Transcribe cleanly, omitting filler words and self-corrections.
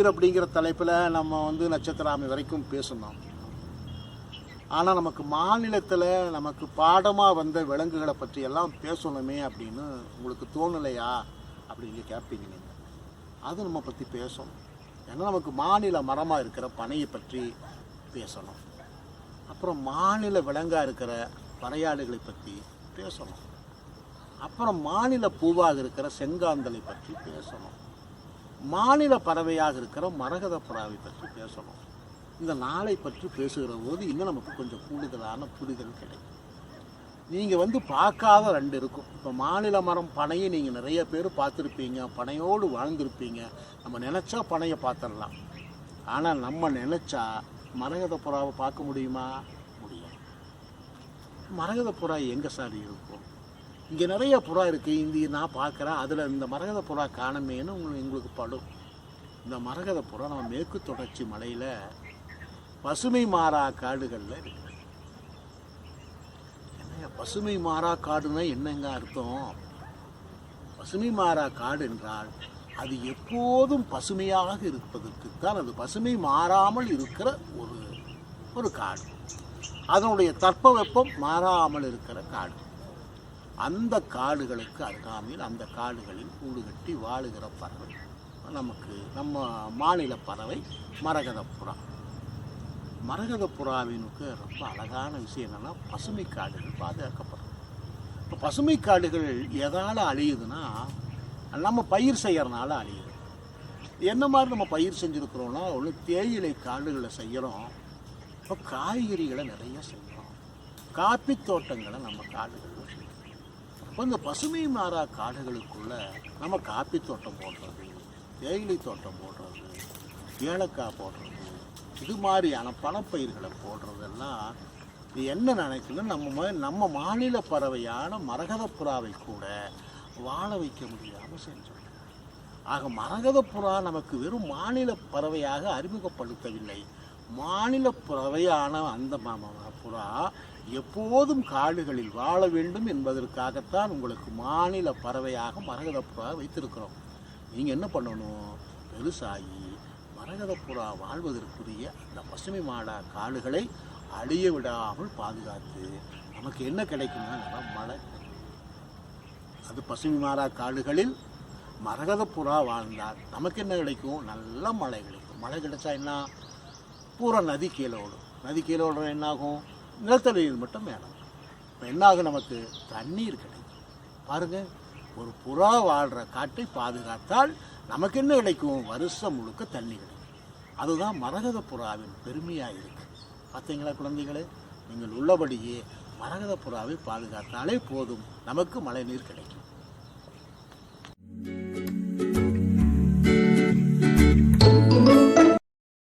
பயிர் அப்படிங்கிற தலைப்பில் நம்ம நட்சத்திராமை வரைக்கும் பேசணும். ஆனால் நமக்கு மாநிலத்தில் நமக்கு பாடமாக வந்த விலங்குகளை பற்றி எல்லாம் பேசணுமே அப்படின்னு உங்களுக்கு தோணலையா அப்படின்னு கேட்பீங்க நீங்கள். அது நம்ம பற்றி பேசணும். ஏன்னா நமக்கு மாநில மரமாக இருக்கிற பனையை பற்றி பேசணும். அப்புறம் மாநில விலங்காக இருக்கிற பறையாடுகளை பற்றி பேசணும். அப்புறம் மாநில பூவாக இருக்கிற செங்காந்தலை பற்றி பேசணும். மாநில பறவையாக இருக்கிற மரகத புறாவை பற்றி பேசணும். இந்த நாளை பற்றி பேசுகிற போது இன்னும் நமக்கு கொஞ்சம் கூடுதலான புரிதல் கிடைக்கும். நீங்கள் பார்க்காத ரெண்டு இருக்கும். இப்போ மாநில மரம் பனையை நீங்கள் நிறைய பேர் பார்த்துருப்பீங்க, பனையோடு வாழ்ந்துருப்பீங்க. நம்ம நினச்சா பனையை பார்த்துடலாம். ஆனால் நம்ம நினச்சா மரகத புறாவை பார்க்க முடியுமா? முடியாது. மரகத புறா எங்கே சார் இருக்கும்? இங்கே நிறைய புறா இருக்குது, இந்த நான் பார்க்குறேன், அதில் இந்த மரகத புறா காணமேன்னு எங்களுக்கு படும். இந்த மரகத புறா நம்ம மேற்கு தொடர்ச்சி மலையில் பசுமை மாறா காடுகளில் இருக்கு. என்ன பசுமை மாறா காடுன்னா என்னங்க அர்த்தம்? பசுமை மாறா காடு என்றால் அது எப்போதும் பசுமையாக இருப்பதற்கு தான் அது பசுமை மாறாமல் இருக்கிற ஒரு காடு. அதனுடைய தட்பவெப்பம் மாறாமல் இருக்கிற காடு. அந்த காடுகளுக்கு அருகாமையில் அந்த காடுகளில் கூடு கட்டி வாழுகிற பறவை நம்ம மாநில பறவை மரகத புறா. மரகத புறாவினுக்கு ரொம்ப அழகான விஷயம் என்னென்னா பசுமை காடுகள் பாதுகாக்கப்படும். இப்போ பசுமை காடுகள் எதால் அழியுதுன்னா நம்ம பயிர் செய்கிறனால அழியுது. என்ன மாதிரி நம்ம பயிர் செஞ்சுருக்கிறோன்னா ஒன்று தேயிலை காடுகளை செய்கிறோம், இப்போ காய்கறிகளை நிறைய செய்கிறோம், காப்பி தோட்டங்களை நம்ம காடுகளில் செய்கிறோம். இப்போ இந்த பசுமை மாறா காடுகளுக்குள்ளே நம்ம காப்பி தோட்டம் போடுறது, தேயிலை தோட்டம் போடுறது, ஏலக்காய் போடுறது, இது மாதிரியான பணப்பயிர்களை போடுறதெல்லாம் இது என்ன நினைக்கணும், நம்ம மாநில பறவையான மரகத புறாவை கூட வாழ வைக்க முடியாமல் செஞ்சோம். ஆக மரகத புறா நமக்கு வெறும் மாநில பறவையாக அறிமுகப்படுத்தவில்லை. மாநில பறவையான அந்த புறா எப்போதும் காடுகளில் வாழ வேண்டும் என்பதற்காகத்தான் உங்களுக்கு மாநில பறவையாக மரகத புறா வைத்திருக்கிறோம். நீங்கள் என்ன பண்ணணும்? பெருசாகி மரகத புறா வாழ்வதற்குரிய அந்த பசுமை மாடா காடுகளை அழிய விடாமல் பாதுகாத்து நமக்கு என்ன கிடைக்கும்னா மழை. அது பசுமை மாறா காடுகளில் மரகத புறா வாழ்ந்தால் நமக்கு என்ன கிடைக்கும்? நல்ல மழை கிடைக்கும். மழை கிடைச்சா என்ன? பூரா நதி கீழே ஓடும். நதி கீழே ஓடுற என்னாகும்? நிலத்தடி நீர் மட்டும் மேலே. இப்போ என்னாகும்? நமக்கு தண்ணீர் கிடைக்கும். பாருங்கள், ஒரு புறா வாழ்கிற காட்டை பாதுகாத்தால் நமக்கு என்ன கிடைக்கும்? வருஷம் முழுக்க தண்ணி கிடைக்கும். அதுதான் மரகத புறாவின் பெருமையாக இருக்குது. பார்த்தீங்களா குழந்தைகளே? நீங்கள் உள்ளபடியே மரகத புறாவை பாதுகாத்தாலே போதும், நமக்கு மழை நீர் கிடைக்கும்.